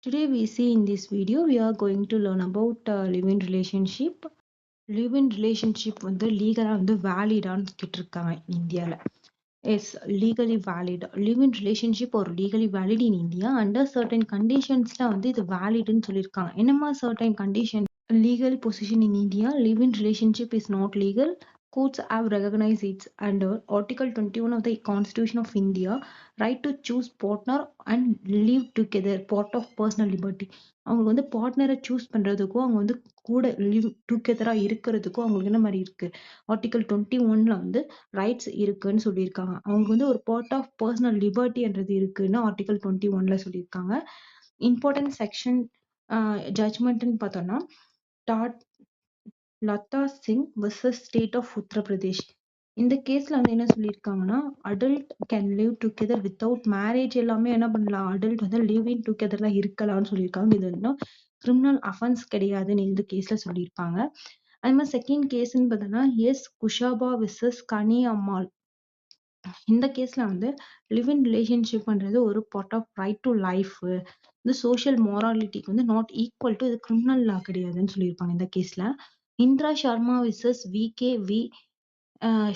Today we see in this video we are going to learn about live-in relationship. Live-in relationship வந்து லீகலா வந்து வேலிடான்னு கேட்டிருக்காங்க இந்தியால. Is legally valid. Live-in relationship or legally valid in India under certain conditions ல வந்து இது validன்னு சொல்லியிருக்காங்க. என்னமா certain condition? Legal position in India, live-in relationship is not legal. Courts have recognized it under Article 21 of the Constitution of India, right to choose partner and live together, part of personal liberty. அவங்க வந்து பார்ட்னரை choose பண்றதுக்கும் அவங்க வந்து கூட live டுகெதரா இருக்கிறதுக்கும் அவங்களுக்கு என்ன மாதிரி இருக்கு, ஆர்டிகல் 21ல வந்து ரைட்ஸ் இருக்குன்னு சொல்லியிருக்காங்க. அவங்க வந்து ஒரு பார்ட் ஆஃப் பர்சனல் லிபர்ட்டின்றது இருக்குன்னு ஆர்டிகல் 21ல சொல்லியிருக்காங்க. இம்பார்ட்டன்ட் செக்ஷன் ஜட்ஜ்மெண்ட்னு பார்த்தோம்னா Latha Singh vs state of Uttar Pradesh. இந்த கேஸ்ல வந்து என்ன சொல்லியிருக்காங்கன்னா, adult can live together without marriage. எல்லாமே என்ன பண்ணலாம், அடல்ட் வந்து லிவ் இன் டுகெதர்ல இருக்கலாம்னு சொல்லியிருக்காங்க. இது வந்து கிரிமினல் அஃபென்ஸ் கிடையாதுன்னு இந்த கேஸ்ல சொல்லியிருப்பாங்க. அது மாதிரி செகண்ட் கேஸ்ன்னு பார்த்தோம்னா எஸ் குஷாபா vs கனி அம்மாள். இந்த கேஸ்ல வந்து லிவ் இன் ரிலேஷன்ஷிப்ன்றது ஒரு part of right to life, இந்த சோஷியல் மோராலிட்டிக்கு வந்து நாட் ஈக்குவல் டு இது கிரிமினல் லா கிடையாதுன்னு சொல்லியிருப்பாங்க இந்த கேஸ்ல. Indira Sharma versus V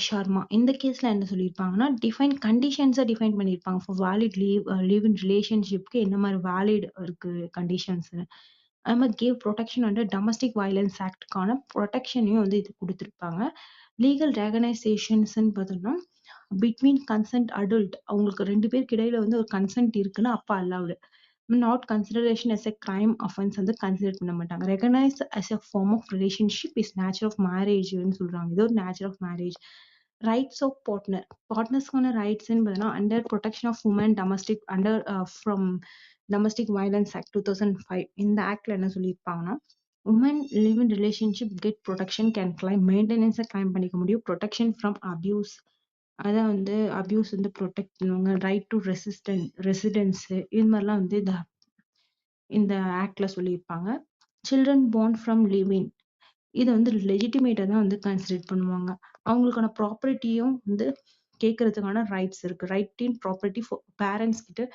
Sharma. இந்த கேஸ்ல என்ன சொல்லியிருப்பாங்கன்னா, டிஃபைன் கண்டிஷன்ஸை டிஃபைன் பண்ணியிருப்பாங்க. ஃபார் வேலிட் லிவ் இன் ரிலேஷன்ஷிப்க்கு என்ன மாதிரி வேலிட் இருக்கு கண்டிஷன்ஸ். அது மாதிரி gave protection under domestic violence ஆக்டுக்கான ப்ரொடெக்ஷனையும் வந்து இது கொடுத்துருப்பாங்க. லீகல் ரெகனைசேஷன்ஸ்ன்னு பார்த்தோம்னா பிட்வீன் கன்சென்ட் அடல்ட், அவங்களுக்கு ரெண்டு பேருக்கு இடையில வந்து ஒரு கன்சென்ட் இருக்குன்னா அப்ப allowed. Not consideration as a crime offense வந்து கன்சிடர் பண்ண மாட்டாங்க. Recognise as a form of relationship is nature of marriage ன்னு சொல்றாங்க. இது ஒரு nature of marriage. Rights of partner, பார்ட்னர்ஸ்க்கான ரைட்ஸ்ன்னு பார்த்தீங்கன்னா under protection of women domestic under from domestic violence act 2005. இந்த ஆக்ட்ல என்ன சொல்லியிருப்பாங்கன்னா, women live in relationship get protection, can claim மெயின்டெனன்ஸை கிளைம் பண்ணிக்க முடியும். ப்ரொடெக்ஷன் ஃப்ரம் அபியூஸ், அதான் வந்து அபியூஸ் வந்து ப்ரொடெக்ட் பண்ணுவாங்க. ரைட் டு ரெசிடென்ஸ், இது மாதிரிலாம் வந்து இந்த ஆக்ட்ல சொல்லியிருப்பாங்க. சில்ட்ரன் born ஃப்ரம் லிவிங், இதை வந்து லெஜிட்டிமேட்டா தான் வந்து கன்சிடர் பண்ணுவாங்க. அவங்களுக்கான ப்ராப்பர்ட்டியும் வந்து கேட்கறதுக்கான ரைட்ஸ் இருக்கு. Right in property for parents கிட்ட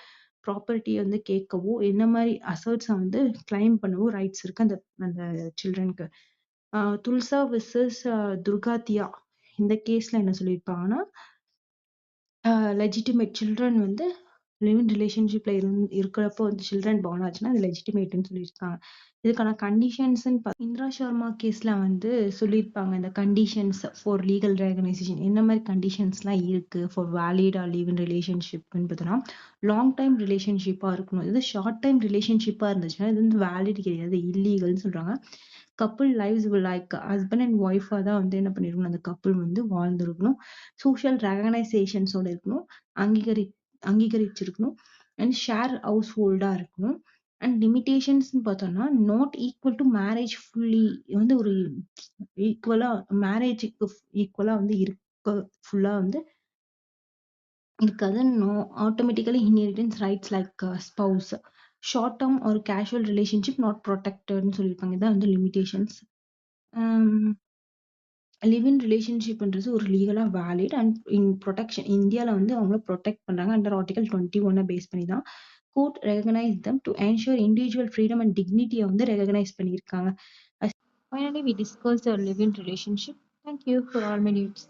ப்ராப்பர்ட்டியை வந்து கேட்கவோ என்ன மாதிரி அசர்ட்ஸை வந்து கிளைம் பண்ணவோ ரைட்ஸ் இருக்கு அந்த அந்த சில்ட்ரனுக்கு. துல்சா விசஸ் துர்காத்தியா. இந்த கேஸ்ல என்ன சொல்லியிருப்பாங்கன்னா, லெஜிட்டிமேட் சில்ட்ரன் வந்து லிவ் இன் ரிலேஷன்ஷிப்ல இருக்கிறப்போ வந்து சில்ட்ரன் பார்ன் ஆச்சுன்னா அது லெஜிட்டிமேட்னு சொல்லியிருக்காங்க. இதுக்கான கண்டிஷன்ஸ் இந்திரா சர்மா கேஸ்ல வந்து சொல்லியிருப்பாங்க. இந்த கண்டிஷன்ஸ் ஃபார் லீகல் ரெகனைசேஷன் என்ன மாதிரி கண்டிஷன்ஸ்லாம் இருக்கு for valid or live in ரிலேஷன்ஷிப்னு பார்த்தோம்னா, லாங் டைம் ரிலேஷன்ஷிப்பா இருக்கணும். இது ஷார்ட் டைம் ரிலேஷன்ஷிப்பா இருந்துச்சுன்னா இது வந்து வேலிட் கிடையாது, இல்லீகல்னு சொல்றாங்க. Couple lives like husband and ஒய்ஃபா தான் வந்து என்ன பண்ணிருக்கணும், அந்த கப்புள் வந்து வாழ்ந்துருக்கணும். சோஷியல் ரெகனைசேஷன்ஸோட இருக்கணும், அங்கீகரிச்சிருக்கணும். அண்ட் ஷேர் ஹவுஸ் ஹோல்டா இருக்கணும். அண்ட் லிமிடேஷன்ஸ் பார்த்தோம்னா not equal to marriage fully, வந்து ஒரு ஈக்குவலா மேரேஜுக்கு ஈக்குவலா வந்து இருக்க ஃபுல்லா வந்து இருக்காது. No automatically inheritance rights like spouse. Short term ஒரு கேஷுவல் ரிலேஷன்ஷிப் நாட் ப்ரொடெக்டட்னு சொல்லியிருப்பாங்க. இதான் வந்து லிமிடேஷன்ஸ். லிவ் இன் ரிலேஷன்ஷிப்ன்றது ஒரு லீகலா வேலிட் அண்ட் இன் ப்ரொடெக்ஷன். இந்தியாவில் வந்து அவங்கள ப்ரொடெக்ட் பண்றாங்க அண்டர் ஆர்டிகல் 21 பேஸ் பண்ணி தான். Court recognise them to ensure individual freedom and டிக்னிட்டியை வந்து ரெகனைஸ் பண்ணியிருக்காங்க. Finally, we discussed our live-in relationship. Thank you for all minutes.